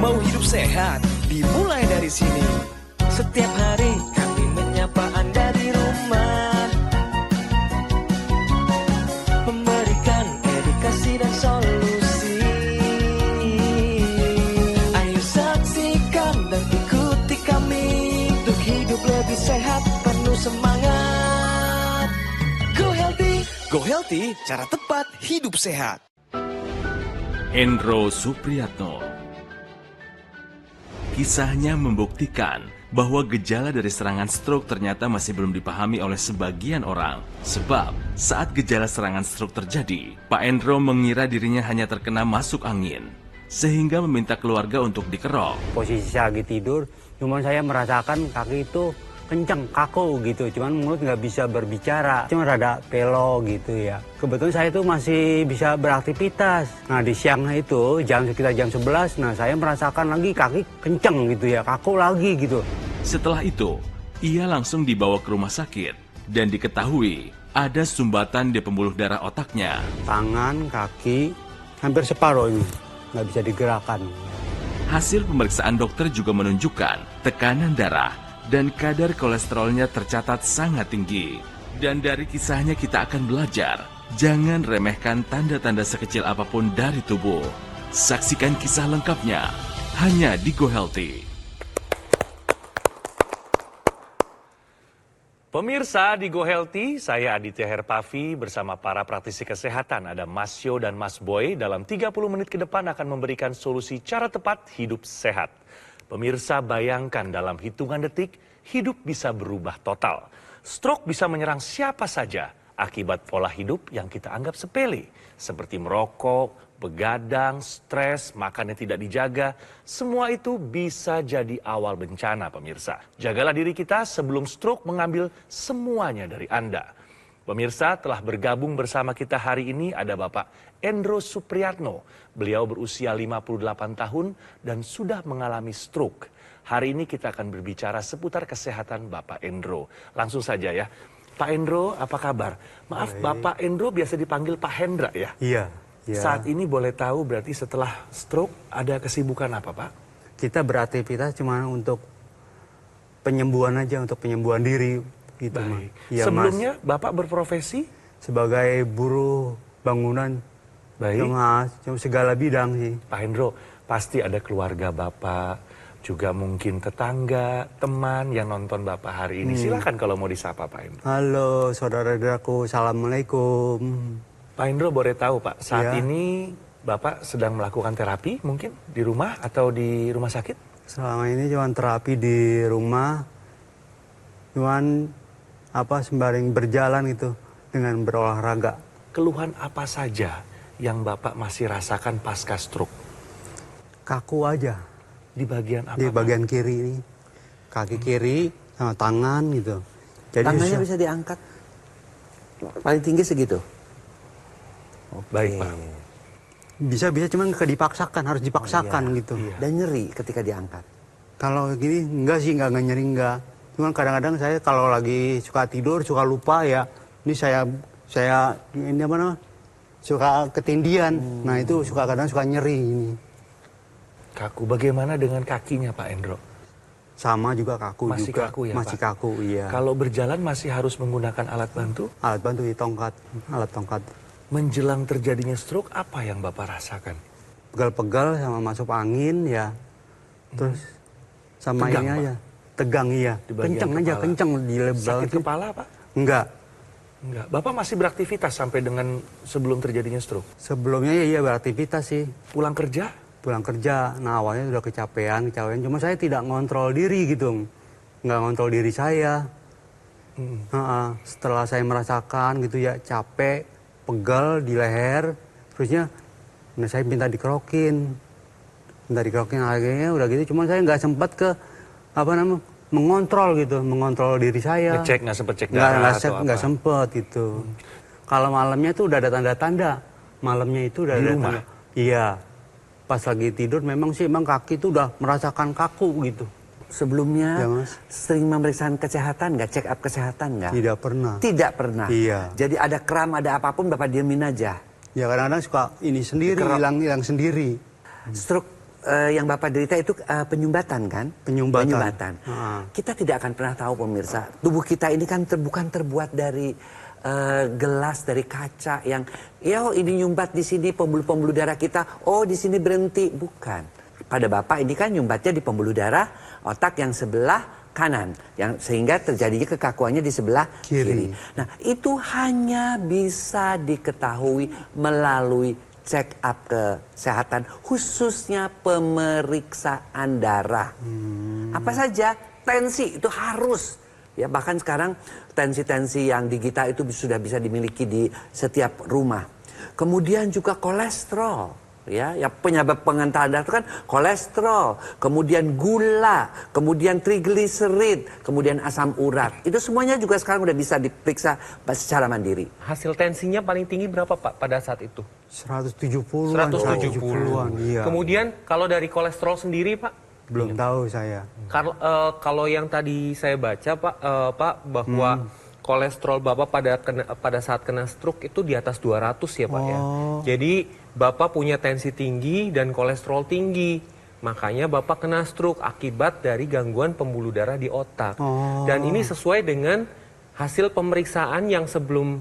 Mau hidup sehat, dimulai dari sini. Setiap hari kami menyapa Anda di rumah, memberikan edukasi dan solusi. Ayo saksikan dan ikuti kami untuk hidup lebih sehat, penuh semangat. Go Healthy, Go Healthy, cara tepat hidup sehat. Endro Supriyatno. Kisahnya membuktikan bahwa gejala dari serangan stroke ternyata masih belum dipahami oleh sebagian orang. Sebab saat gejala serangan stroke terjadi, Pak Endro mengira dirinya hanya terkena masuk angin, sehingga meminta keluarga untuk dikerok. Posisi saya lagi tidur, cuman saya merasakan kaki itu kenceng, kaku gitu. Cuman mulut nggak bisa berbicara, cuma rada pelo gitu ya. Kebetulan saya itu masih bisa beraktivitas. Nah di siangnya itu, sekitar jam 11, nah saya merasakan lagi kaki kenceng gitu ya, kaku lagi gitu. Setelah itu, ia langsung dibawa ke rumah sakit dan diketahui ada sumbatan di pembuluh darah otaknya. Tangan, kaki, hampir separuh ini, nggak bisa digerakkan. Hasil pemeriksaan dokter juga menunjukkan tekanan darah dan kadar kolesterolnya tercatat sangat tinggi. Dan dari kisahnya kita akan belajar, jangan remehkan tanda-tanda sekecil apapun dari tubuh. Saksikan kisah lengkapnya hanya di Go Healthy. Pemirsa di Go Healthy, saya Aditya Herpavi bersama para praktisi kesehatan. Ada Mas Yo dan Mas Boy dalam 30 menit ke depan akan memberikan solusi cara tepat hidup sehat. Pemirsa, bayangkan dalam hitungan detik, hidup bisa berubah total. Stroke bisa menyerang siapa saja akibat pola hidup yang kita anggap sepele. Seperti merokok, begadang, stres, makan yang tidak dijaga. Semua itu bisa jadi awal bencana, pemirsa. Jagalah diri kita sebelum stroke mengambil semuanya dari Anda. Pemirsa, telah bergabung bersama kita hari ini ada Bapak Endro Supriyatno. Beliau berusia 58 tahun dan sudah mengalami stroke. Hari ini kita akan berbicara seputar kesehatan Bapak Endro. Langsung saja ya. Pak Endro, apa kabar? Maaf, baik. Bapak Endro biasa dipanggil Pak Hendra ya? Iya. Ya. Saat ini boleh tahu berarti setelah stroke ada kesibukan apa, Pak? Kita beraktivitas cuma untuk penyembuhan aja, untuk penyembuhan diri. Gitu, baik. Ya, sebelumnya Mas, Bapak berprofesi? Sebagai buruh bangunan. Baik. Cuma segala bidang sih. Pak Hendro, pasti ada keluarga Bapak, juga mungkin tetangga, teman yang nonton Bapak hari ini. Silakan kalau mau disapa, Pak Hendro. Halo saudara-saudaraku, Assalamualaikum. Pak Hendro, boleh tahu Pak, saat ya. ini Bapak sedang melakukan terapi mungkin di rumah atau di rumah sakit? Selama ini cuma terapi di rumah, cuman sembaring berjalan gitu dengan berolahraga. Keluhan apa saja yang Bapak masih rasakan pasca stroke? Kaku aja. Di bagian apa? Di bagian kiri ini. Kaki kiri sama tangan gitu. Jadi tangannya bisa diangkat paling tinggi segitu? Baik, Pak. Bisa cuman dipaksakan, harus dipaksakan gitu. Iya. Dan nyeri ketika diangkat? Kalau gini enggak sih, enggak nyeri enggak. Cuman kadang-kadang saya kalau lagi suka tidur, suka lupa ya. Ini saya ini apa namanya? Suka ketindihan. Nah itu kadang suka nyeri ini. Kaku. Bagaimana dengan kakinya Pak Endro? Sama juga kaku masih juga. Kaku ya, masih Pak? Kaku, iya. Kalau berjalan masih harus menggunakan alat bantu? Alat bantu di tongkat, alat tongkat. Menjelang terjadinya stroke, apa yang Bapak rasakan? Pegal-pegal sama masuk angin ya. Terus sama tegang, ini Pak? aja. Tegang iya. Kenceng aja, kenceng di lebar. Sakit kepala, Pak? Enggak. Enggak. Bapak masih beraktivitas sampai dengan sebelum terjadinya stroke? Sebelumnya ya iya beraktivitas sih. Pulang kerja? Pulang kerja. Nah awalnya udah kecapean. Cuma saya tidak ngontrol diri gitu. Nggak ngontrol diri saya. Setelah saya merasakan gitu ya capek, pegal di leher. Terusnya saya minta dikerokin. Akhirnya udah gitu. Cuma saya nggak sempat ke mengontrol diri saya. Ngecek, nggak sempet cek darah atau apa? Nggak sempet gitu. Kalau malamnya tuh udah ada tanda-tanda. Malamnya itu udah di ada rumah? tanda. Iya. Pas lagi tidur memang kaki itu udah merasakan kaku gitu. Sebelumnya ya, Mas. Sering memeriksa kesehatan nggak? Check up kesehatan nggak? Tidak pernah. Tidak pernah? Iya. Jadi ada kram, ada apapun Bapak diemin aja? Ya kadang-kadang suka ini sendiri, hilang sendiri. Stroke yang Bapak derita itu penyumbatan kan? Penyumbatan. Kita tidak akan pernah tahu pemirsa, tubuh kita ini kan bukan terbuat dari gelas, dari kaca yang ini nyumbat di sini pembuluh-pembuluh darah kita, di sini berhenti. Bukan. Pada Bapak ini kan nyumbatnya di pembuluh darah otak yang sebelah kanan, yang sehingga terjadinya kekakuannya di sebelah kiri. Nah, itu hanya bisa diketahui melalui check up kesehatan, khususnya pemeriksaan darah. Apa saja? Tensi itu harus. Ya, bahkan sekarang tensi-tensi yang digital itu sudah bisa dimiliki di setiap rumah. Kemudian juga kolesterol. Ya, penyebab pengentalan darah itu kan kolesterol, kemudian gula, kemudian trigliserid, kemudian asam urat. Itu semuanya juga sekarang udah bisa diperiksa secara mandiri. Hasil tensinya paling tinggi berapa Pak pada saat itu? 170-an. 170-an. Iya. Kemudian kalau dari kolesterol sendiri Pak? Belum tahu saya. Kalau yang tadi saya baca Pak bahwa kolesterol Bapak pada saat kena stroke itu di atas 200 ya Pak ya. Jadi Bapak punya tensi tinggi dan kolesterol tinggi. Makanya Bapak kena stroke akibat dari gangguan pembuluh darah di otak. Dan ini sesuai dengan hasil pemeriksaan yang sebelum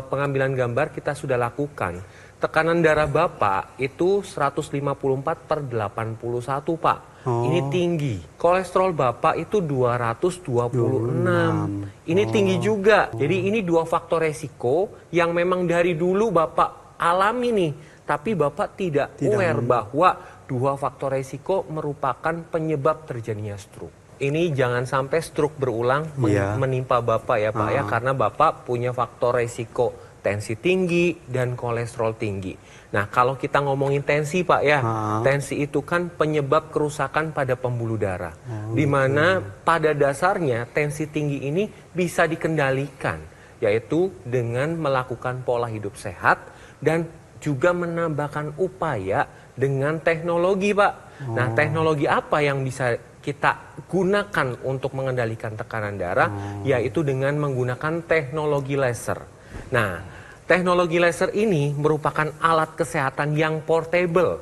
pengambilan gambar kita sudah lakukan. Tekanan darah Bapak itu 154/81 Pak. Ini tinggi. Kolesterol Bapak itu 226. Ini tinggi juga. Jadi ini dua faktor resiko yang memang dari dulu Bapak alami nih. Tapi Bapak tidak aware bahwa dua faktor resiko merupakan penyebab terjadinya stroke. Ini jangan sampai stroke berulang menimpa Bapak ya Pak ya. Karena Bapak punya faktor resiko tensi tinggi dan kolesterol tinggi. Nah, kalau kita ngomongin tensi Pak ya, tensi itu kan penyebab kerusakan pada pembuluh darah. Di mana pada dasarnya tensi tinggi ini bisa dikendalikan, yaitu dengan melakukan pola hidup sehat dan juga menambahkan upaya dengan teknologi Pak. Nah, teknologi apa yang bisa kita gunakan untuk mengendalikan tekanan darah, yaitu dengan menggunakan teknologi laser. Nah, teknologi laser ini merupakan alat kesehatan yang portable.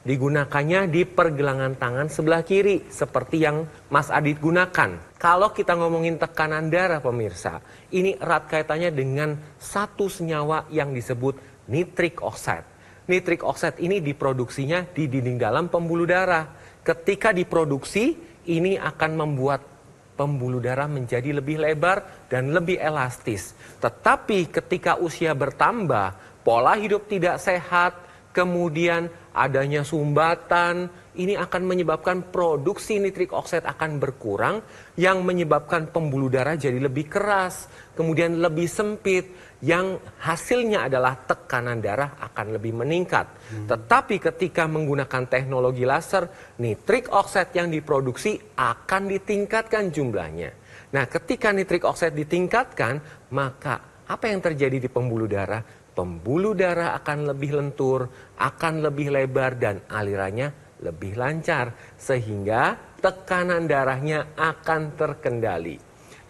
Digunakannya di pergelangan tangan sebelah kiri, seperti yang Mas Adit gunakan. Kalau kita ngomongin tekanan darah pemirsa, ini erat kaitannya dengan satu senyawa yang disebut nitric oxide. Nitric oxide ini diproduksinya di dinding dalam pembuluh darah. Ketika diproduksi, ini akan membuat pembuluh darah menjadi lebih lebar dan lebih elastis. Tetapi ketika usia bertambah, pola hidup tidak sehat, kemudian adanya sumbatan, ini akan menyebabkan produksi nitrik oxide akan berkurang, yang menyebabkan pembuluh darah jadi lebih keras, kemudian lebih sempit, yang hasilnya adalah tekanan darah akan lebih meningkat. Tetapi ketika menggunakan teknologi laser, nitrik oxide yang diproduksi akan ditingkatkan jumlahnya. Nah, ketika nitrik oxide ditingkatkan, maka apa yang terjadi di pembuluh darah? Pembuluh darah akan lebih lentur, akan lebih lebar, dan alirannya lebih lancar. Sehingga tekanan darahnya akan terkendali.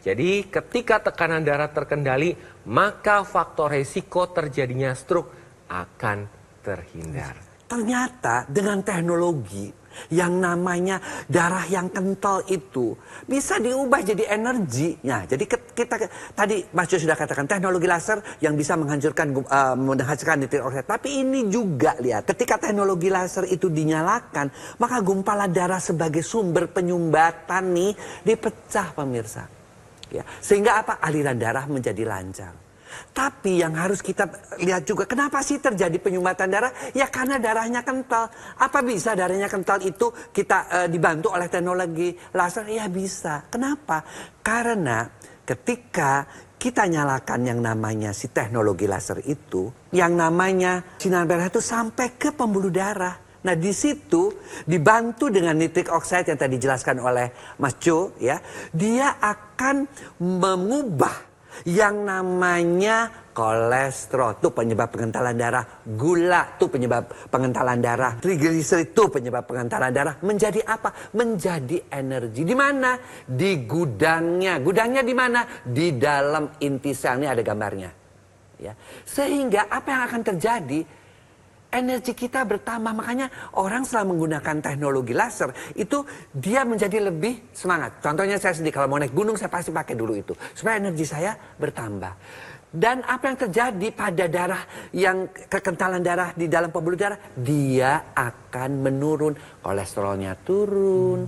Jadi ketika tekanan darah terkendali, maka faktor resiko terjadinya stroke akan terhindar. Ternyata dengan teknologi yang namanya darah yang kental itu bisa diubah jadi energi. Nah, jadi kita tadi Mas Jo sudah katakan teknologi laser yang bisa menghasilkan nitrik oxide. Tapi ini juga lihat, ketika teknologi laser itu dinyalakan, maka gumpalan darah sebagai sumber penyumbatan nih dipecah pemirsa. Ya, sehingga apa? Aliran darah menjadi lancar. Tapi yang harus kita lihat juga, kenapa sih terjadi penyumbatan darah? Ya karena darahnya kental. Apa bisa darahnya kental itu kita dibantu oleh teknologi laser? Ya bisa. Kenapa? Karena ketika kita nyalakan yang namanya si teknologi laser itu, yang namanya sinar merah itu sampai ke pembuluh darah. Nah, di situ dibantu dengan nitrik oxide yang tadi dijelaskan oleh Mas Jo, ya, dia akan mengubah yang namanya kolesterol, itu penyebab pengentalan darah, gula, itu penyebab pengentalan darah, trigliserid, itu penyebab pengentalan darah, menjadi apa? Menjadi energi. Di mana? Di gudangnya. Gudangnya di mana? Di dalam inti sel. Ini ada gambarnya. Ya. Sehingga apa yang akan terjadi? energi kita bertambah. Makanya orang setelah menggunakan teknologi laser itu dia menjadi lebih semangat. Contohnya saya sendiri kalau mau naik gunung saya pasti pakai dulu itu supaya energi saya bertambah. Dan apa yang terjadi pada darah yang kekentalan darah di dalam pembuluh darah, dia akan menurun, kolesterolnya turun,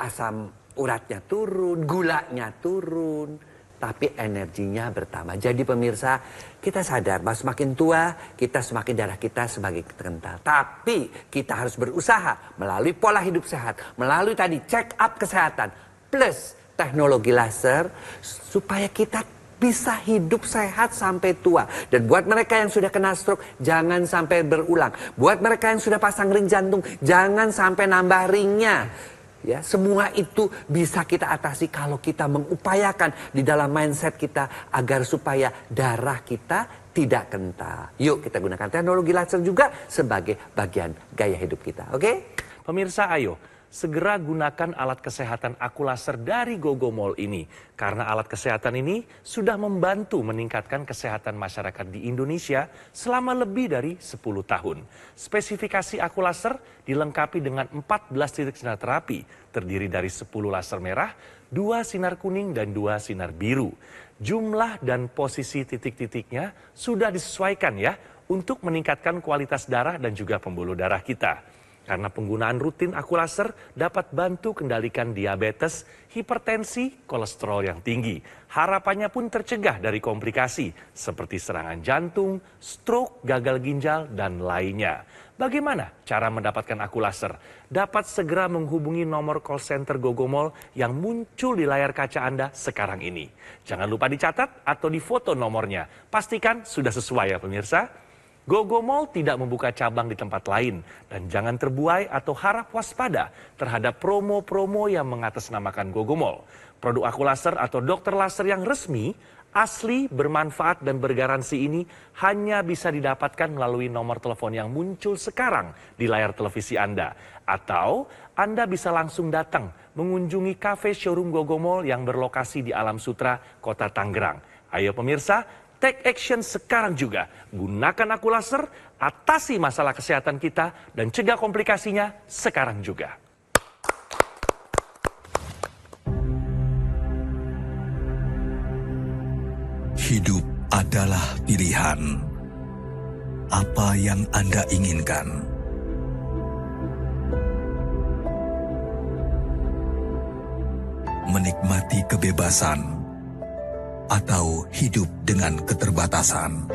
asam uratnya turun, gulanya turun, tapi energinya bertambah. Jadi pemirsa, kita sadar bahwa semakin tua, kita semakin darah kita semakin kental. Tapi kita harus berusaha melalui pola hidup sehat, melalui tadi check up kesehatan, plus teknologi laser, supaya kita bisa hidup sehat sampai tua. Dan buat mereka yang sudah kena stroke, jangan sampai berulang. Buat mereka yang sudah pasang ring jantung, jangan sampai nambah ringnya. Ya, semua itu bisa kita atasi kalau kita mengupayakan di dalam mindset kita agar supaya darah kita tidak kental. Yuk kita gunakan teknologi laser juga sebagai bagian gaya hidup kita. Oke? Pemirsa, ayo segera gunakan alat kesehatan aku laser dari Gogomol ini. Karena alat kesehatan ini sudah membantu meningkatkan kesehatan masyarakat di Indonesia selama lebih dari 10 tahun. Spesifikasi aku laser dilengkapi dengan 14 titik sinar terapi, terdiri dari 10 laser merah, 2 sinar kuning, dan 2 sinar biru. Jumlah dan posisi titik-titiknya sudah disesuaikan ya untuk meningkatkan kualitas darah dan juga pembuluh darah kita. Karena penggunaan rutin aku laser dapat bantu kendalikan diabetes, hipertensi, kolesterol yang tinggi. Harapannya pun tercegah dari komplikasi seperti serangan jantung, stroke, gagal ginjal, dan lainnya. Bagaimana cara mendapatkan aku laser? Dapat segera menghubungi nomor call center Gogomol yang muncul di layar kaca Anda sekarang ini. Jangan lupa dicatat atau difoto nomornya. Pastikan sudah sesuai ya pemirsa. Gogomol tidak membuka cabang di tempat lain dan jangan terbuai atau harap waspada terhadap promo-promo yang mengatasnamakan Gogomol. Produk aku laser atau dokter laser yang resmi, asli, bermanfaat dan bergaransi ini hanya bisa didapatkan melalui nomor telepon yang muncul sekarang di layar televisi Anda. Atau Anda bisa langsung datang mengunjungi kafe showroom Gogomol yang berlokasi di Alam Sutra, Kota Tangerang. Ayo pemirsa, take action sekarang juga. Gunakan aku laser, atasi masalah kesehatan kita, dan cegah komplikasinya sekarang juga. Hidup adalah pilihan. Apa yang Anda inginkan? Menikmati kebebasan atau hidup dengan keterbatasan.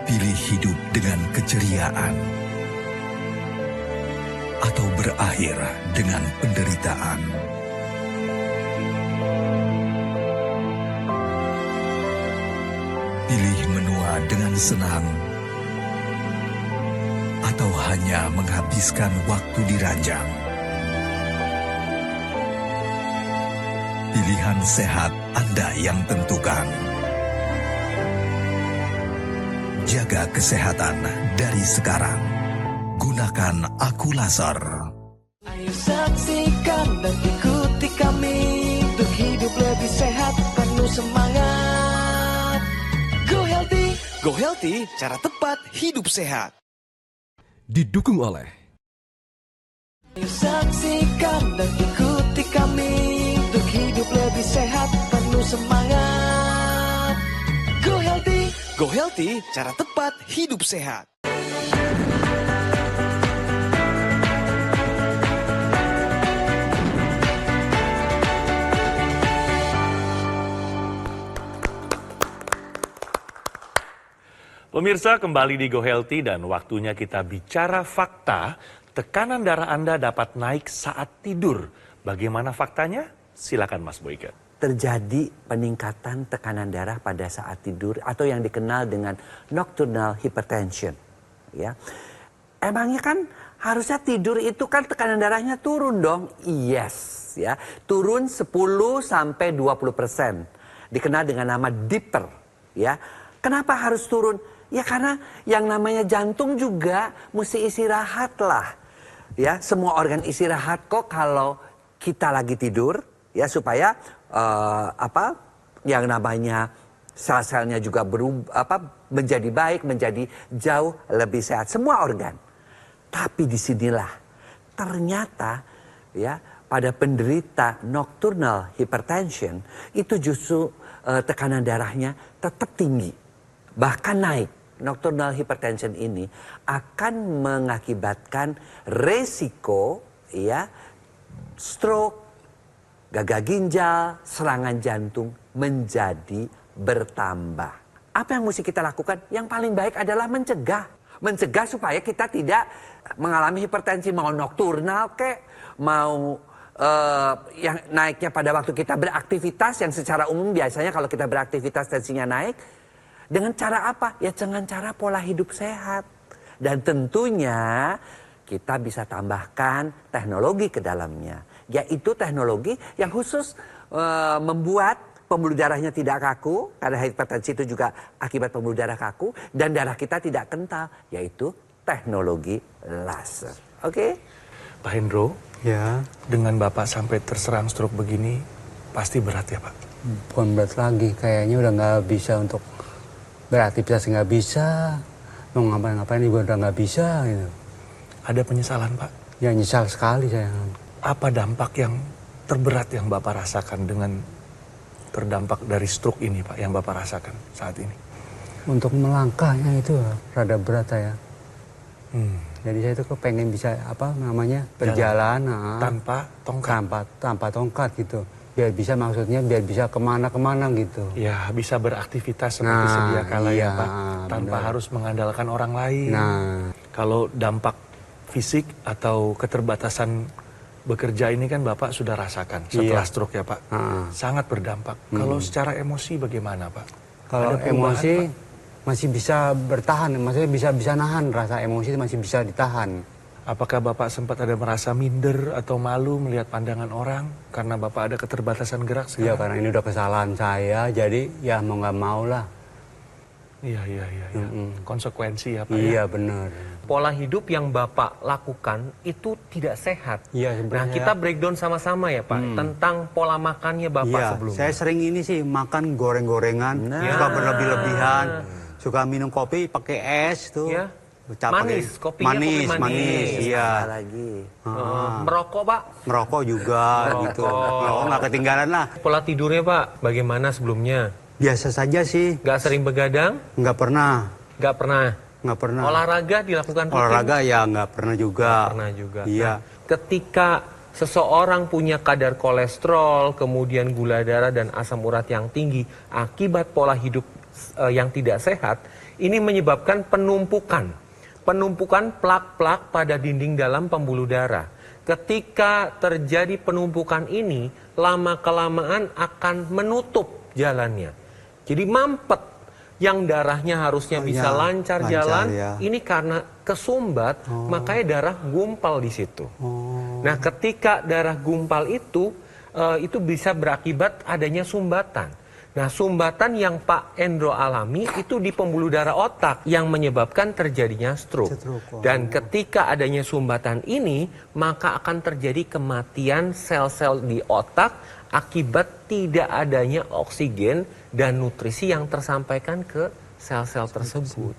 Pilih hidup dengan keceriaan atau berakhir dengan penderitaan. Pilih menua dengan senang atau hanya menghabiskan waktu di ranjang. Pilihan sehat Anda yang tentukan. Jaga kesehatan dari sekarang. Gunakan aku laser. Ayo saksikan dan ikuti kami untuk hidup lebih sehat, penuh semangat. Go Healthy, cara tepat hidup sehat. Didukung oleh Ayo saksikan dan ikuti kami untuk hidup lebih sehat, penuh semangat. Go Healthy, cara tepat hidup sehat. Pemirsa, kembali di Go Healthy dan waktunya kita bicara fakta. Tekanan darah Anda dapat naik saat tidur. Bagaimana faktanya? Silakan Mas Boyke. Terjadi peningkatan tekanan darah pada saat tidur atau yang dikenal dengan nocturnal hypertension. Ya, emangnya kan harusnya tidur itu kan tekanan darahnya turun dong. Yes, ya, turun 10-20%. Dikenal dengan nama dipper. Ya, kenapa harus turun? Ya karena yang namanya jantung juga mesti istirahat lah. Ya, semua organ istirahat kok kalau kita lagi tidur, ya supaya yang namanya sel-selnya juga menjadi baik, menjadi jauh lebih sehat. Semua organ. Tapi disinilah ternyata ya pada penderita nocturnal hypertension itu justru tekanan darahnya tetap tinggi, bahkan naik. Nocturnal hypertension ini akan mengakibatkan resiko ya stroke, gagal ginjal, serangan jantung menjadi bertambah. Apa yang mesti kita lakukan? Yang paling baik adalah mencegah. Mencegah supaya kita tidak mengalami hipertensi, mau nokturnal kek, mau yang naiknya pada waktu kita beraktivitas, yang secara umum biasanya kalau kita beraktivitas tensinya naik. Dengan cara apa? Ya dengan cara pola hidup sehat. Dan tentunya kita bisa tambahkan teknologi ke dalamnya. Yaitu teknologi yang khusus membuat pembuluh darahnya tidak kaku. Karena hipertensi itu juga akibat pembuluh darah kaku. Dan darah kita tidak kental. Yaitu teknologi laser. Oke? Pak Hendro, Ya, dengan Bapak sampai terserang stroke begini, pasti berat ya Pak? bukan berat lagi. Kayaknya udah nggak bisa untuk beraktivitas, nggak bisa. Mau ngapain-ngapain juga udah nggak bisa gitu. Ada penyesalan Pak? Ya nyesal sekali saya. Apa dampak yang terberat yang Bapak rasakan dengan terdampak dari stroke ini Pak, yang Bapak rasakan saat ini? Untuk melangkahnya itu rada berat saya. Jadi saya itu kepengen bisa berjalan Tanpa tongkat? tanpa tongkat gitu. Biar bisa kemana-kemana gitu. Ya, bisa beraktivitas seperti sedia kala ya Pak, tanpa harus mengandalkan orang lain. Kalau dampak fisik atau keterbatasan bekerja ini kan Bapak sudah rasakan setelah stroke ya Pak, sangat berdampak. Kalau secara emosi bagaimana Pak? Kalau Ada perubahan, emosi Pak? masih bisa bertahan, maksudnya bisa nahan, rasa emosi itu masih bisa ditahan. Apakah Bapak sempat ada merasa minder atau malu melihat pandangan orang karena Bapak ada keterbatasan gerak Iya, sekarang? karena ini udah kesalahan saya, jadi ya mau nggak mau lah. Iya. Konsekuensi ya Pak ya? Iya benar. Pola hidup yang Bapak lakukan itu tidak sehat. Iya, Nah, sebenarnya. kita breakdown sama-sama ya Pak, tentang pola makannya Bapak Iya, sebelumnya. saya sering ini sih makan goreng-gorengan, Ya. suka berlebih-lebihan, suka minum kopi pakai es tuh. Ya. Pakai- Manis, kopinya manis, kopi manis. manis, iya. Lagi. Merokok Pak, Merokok juga gitu. Merokok nggak ketinggalan lah. pola tidurnya Pak, bagaimana sebelumnya? Biasa saja sih, Nggak sering begadang? nggak pernah. Nggak pernah. Olahraga dilakukan rutin? Olahraga ya nggak pernah juga. Nggak pernah juga. Iya. Nah, ketika seseorang punya kadar kolesterol, kemudian gula darah dan asam urat yang tinggi akibat pola hidup yang tidak sehat, ini menyebabkan penumpukan plak-plak pada dinding dalam pembuluh darah. Ketika terjadi penumpukan ini, lama-kelamaan akan menutup jalannya. Jadi mampet, yang darahnya harusnya bisa lancar jalan, ya. ini karena kesumbat, makanya darah gumpal di situ. Nah, ketika darah gumpal itu bisa berakibat adanya sumbatan. Nah, sumbatan yang Pak Hendro alami itu di pembuluh darah otak yang menyebabkan terjadinya stroke. Dan ketika adanya sumbatan ini, maka akan terjadi kematian sel-sel di otak akibat tidak adanya oksigen dan nutrisi yang tersampaikan ke sel-sel tersebut.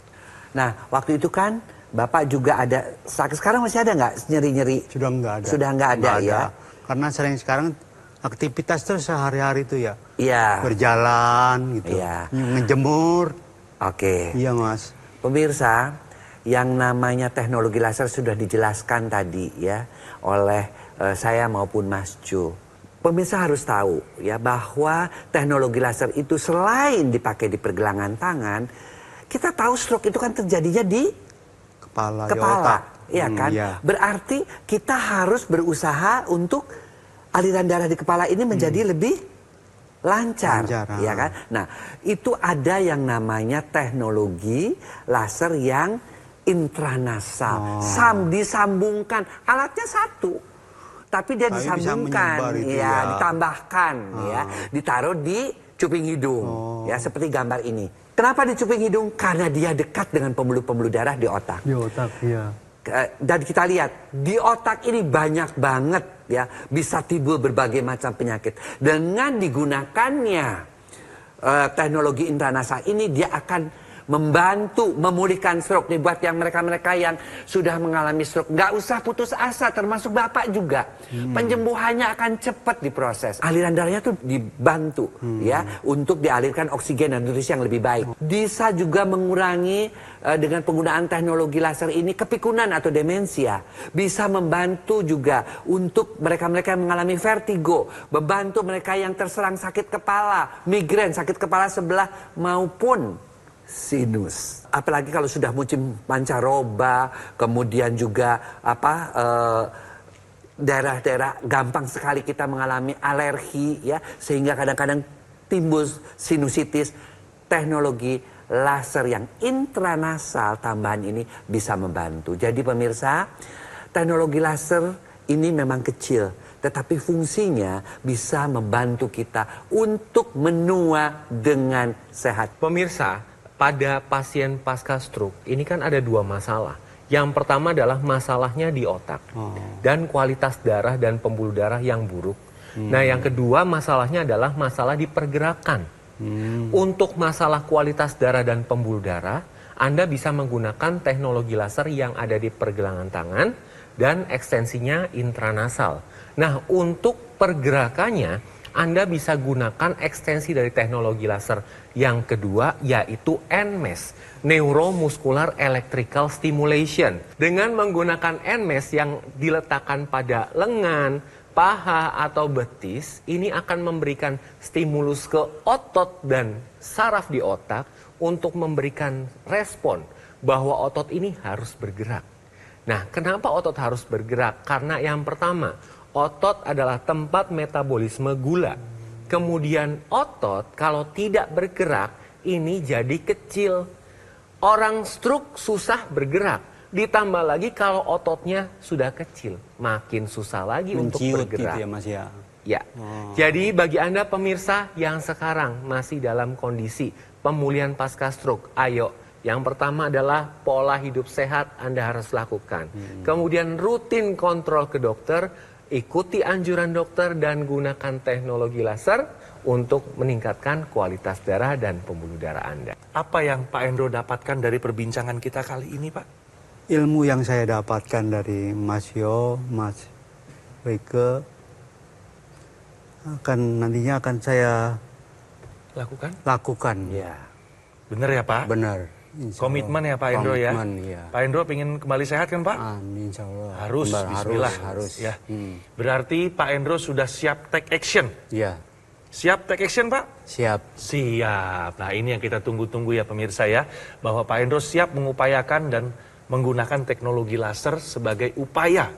Nah, waktu itu kan Bapak juga ada sakit. Sekarang masih ada nggak nyeri-nyeri? Sudah nggak ada. Sudah nggak ada ya? Karena sekarang aktivitas terus sehari-hari itu ya. Iya. Berjalan gitu. Iya. Ngejemur. Oke. Iya Mas. Pemirsa, yang namanya teknologi laser sudah dijelaskan tadi ya oleh saya maupun Mas Jo. Pemirsa harus tahu ya bahwa teknologi laser itu selain dipakai di pergelangan tangan, kita tahu stroke itu kan terjadinya di Kepala. ya kan? Iya. Berarti kita harus berusaha untuk aliran darah di kepala ini menjadi lebih lancar, ya kan? Nah, itu ada yang namanya teknologi laser yang intranasal, disambungkan. Alatnya satu, tapi dia disambungkan, ya, ditambahkan, ya, ditaruh di cuping hidung, ya, seperti gambar ini. Kenapa di cuping hidung? Karena dia dekat dengan pembuluh-pembuluh darah di otak. Di otak, iya. Dan kita lihat di otak ini banyak banget ya bisa timbul berbagai macam penyakit dengan digunakannya teknologi intranasal ini dia akan membantu memulihkan stroke nih buat yang mereka-mereka yang sudah mengalami stroke. Nggak usah putus asa, termasuk Bapak juga. Penyembuhannya akan cepat diproses. Aliran darahnya tuh dibantu ya untuk dialirkan oksigen dan nutrisi yang lebih baik. Bisa juga mengurangi dengan penggunaan teknologi laser ini kepikunan atau demensia. Bisa membantu juga untuk mereka-mereka yang mengalami vertigo, membantu mereka yang terserang sakit kepala, migrain, sakit kepala sebelah maupun sinus. Apalagi kalau sudah musim pancaroba, kemudian juga daerah-daerah gampang sekali kita mengalami alergi ya, sehingga kadang-kadang timbul sinusitis. Teknologi laser yang intranasal tambahan ini bisa membantu. Jadi pemirsa, teknologi laser ini memang kecil, tetapi fungsinya bisa membantu kita untuk menua dengan sehat. Pemirsa, pada pasien pasca stroke ini kan ada dua masalah. Yang pertama adalah masalahnya di otak dan kualitas darah dan pembuluh darah yang buruk. Nah, yang kedua masalahnya adalah masalah di pergerakan. Untuk masalah kualitas darah dan pembuluh darah, Anda bisa menggunakan teknologi laser yang ada di pergelangan tangan dan ekstensinya intranasal. Nah, untuk pergerakannya Anda bisa gunakan ekstensi dari teknologi laser yang kedua, yaitu NMES, Neuromuscular Electrical Stimulation. Dengan menggunakan NMES yang diletakkan pada lengan, paha, atau betis, ini akan memberikan stimulus ke otot dan saraf di otak untuk memberikan respon bahwa otot ini harus bergerak. Nah, kenapa otot harus bergerak? Karena yang pertama, otot adalah tempat metabolisme gula. Kemudian otot kalau tidak bergerak ini jadi kecil. Orang stroke susah bergerak. Ditambah lagi kalau ototnya sudah kecil, makin susah lagi untuk bergerak. Gitu ya, Mas ya. Ya. Jadi bagi Anda pemirsa yang sekarang masih dalam kondisi pemulihan pasca stroke, ayo. Yang pertama adalah pola hidup sehat Anda harus lakukan. Kemudian rutin kontrol ke dokter. Ikuti anjuran dokter dan gunakan teknologi laser untuk meningkatkan kualitas darah dan pembuluh darah Anda. Apa yang Pak Endro dapatkan dari perbincangan kita kali ini, Pak? Ilmu yang saya dapatkan dari Mas Yo, Mas Weke, nantinya akan saya lakukan. Ya. Bener ya, Pak? Benar. Komitmen ya Pak Endro ya. Ya. Pak Endro pengen kembali sehat kan Pak? Amin, insya Allah. Harus, bismillah. Harus. Ya. Berarti Pak Endro sudah siap take action? Ya. Siap take action Pak? Siap. Siap. Nah ini yang kita tunggu-tunggu ya pemirsa ya. Bahwa Pak Endro siap mengupayakan dan menggunakan teknologi laser sebagai upaya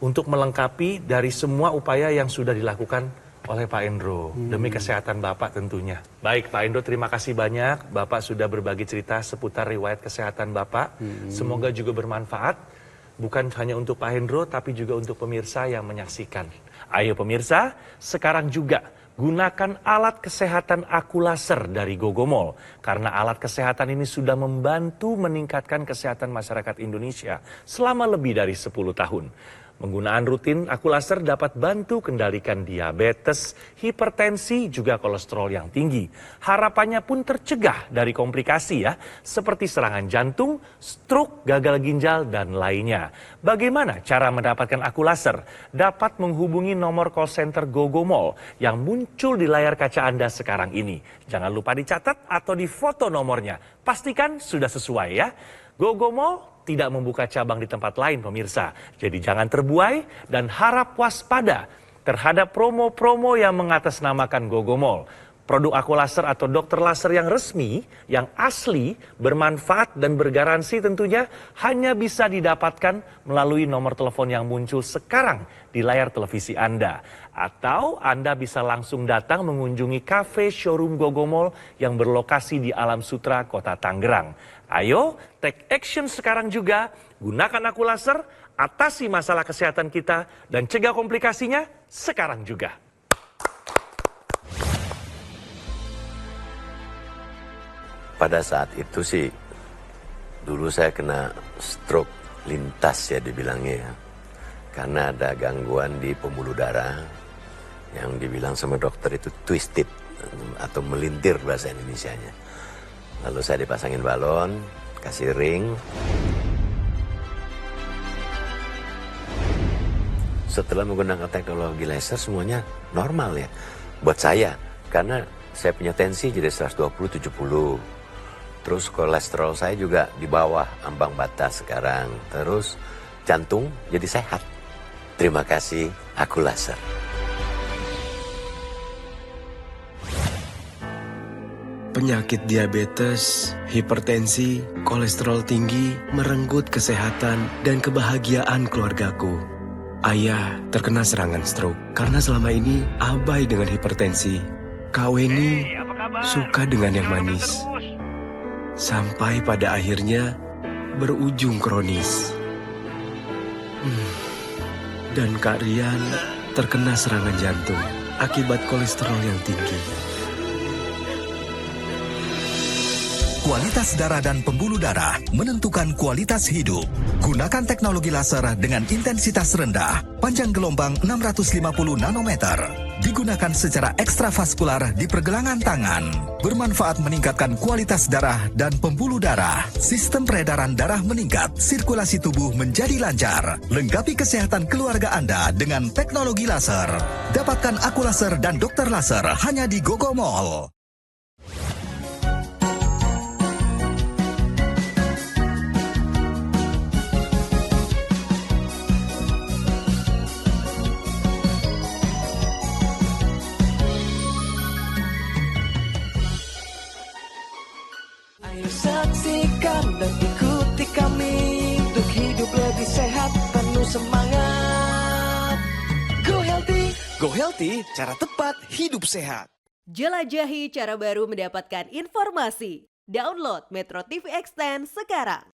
untuk melengkapi dari semua upaya yang sudah dilakukan oleh Pak Endro, demi kesehatan Bapak tentunya. Baik Pak Endro, terima kasih banyak. Bapak sudah berbagi cerita seputar riwayat kesehatan Bapak. Semoga juga bermanfaat, bukan hanya untuk Pak Endro, tapi juga untuk pemirsa yang menyaksikan. Ayo pemirsa, sekarang juga gunakan alat kesehatan Akulaser dari Gogomol. Karena alat kesehatan ini sudah membantu meningkatkan kesehatan masyarakat Indonesia selama lebih dari 10 tahun. Penggunaan rutin Akulaser dapat bantu kendalikan diabetes, hipertensi, juga kolesterol yang tinggi. Harapannya pun tercegah dari komplikasi ya, seperti serangan jantung, stroke, gagal ginjal, dan lainnya. Bagaimana cara mendapatkan Akulaser? Dapat menghubungi nomor call center Gogomol yang muncul di layar kaca Anda sekarang ini. Jangan lupa dicatat atau difoto nomornya. Pastikan sudah sesuai ya. Gogomol tidak membuka cabang di tempat lain pemirsa. Jadi jangan terbuai dan harap waspada terhadap promo-promo yang mengatasnamakan Gogomol. Produk Akulaser atau dokter laser yang resmi, yang asli, bermanfaat dan bergaransi tentunya hanya bisa didapatkan melalui nomor telepon yang muncul sekarang di layar televisi Anda. Atau Anda bisa langsung datang mengunjungi kafe showroom Gogomol yang berlokasi di Alam Sutra, Kota Tangerang. Ayo, take action sekarang juga, gunakan Akulaser, atasi masalah kesehatan kita, dan cegah komplikasinya sekarang juga. Pada saat itu sih, dulu saya kena stroke lintas ya dibilangnya ya. Karena ada gangguan di pembuluh darah yang dibilang sama dokter itu twisted. atau melintir bahasa Indonesianya. Lalu saya dipasangin balon, kasih ring. Setelah menggunakan teknologi laser semuanya normal ya buat saya, karena saya punya tensi jadi 120/70. Terus kolesterol saya juga di bawah ambang batas sekarang. Terus jantung jadi sehat. Terima kasih, aku laser. Penyakit diabetes, hipertensi, kolesterol tinggi merenggut kesehatan dan kebahagiaan keluargaku. Ayah terkena serangan stroke karena selama ini abai dengan hipertensi. Kak Weni suka dengan yang manis. Sampai pada akhirnya berujung kronis. Dan Kak Rian terkena serangan jantung akibat kolesterol yang tinggi. Kualitas darah dan pembuluh darah menentukan kualitas hidup. Gunakan teknologi laser dengan intensitas rendah, panjang gelombang 650 nanometer. Digunakan secara ekstravaskular di pergelangan tangan. Bermanfaat meningkatkan kualitas darah dan pembuluh darah. Sistem peredaran darah meningkat, sirkulasi tubuh menjadi lancar. Lengkapi kesehatan keluarga Anda dengan teknologi laser. Dapatkan Aku Laser dan Dokter Laser hanya di Gogo Mall. Ayo saksikan dan ikuti kami untuk hidup lebih sehat, penuh semangat. Go Healthy, cara tepat hidup sehat. Jelajahi cara baru mendapatkan informasi. Download Metro TV Extend sekarang.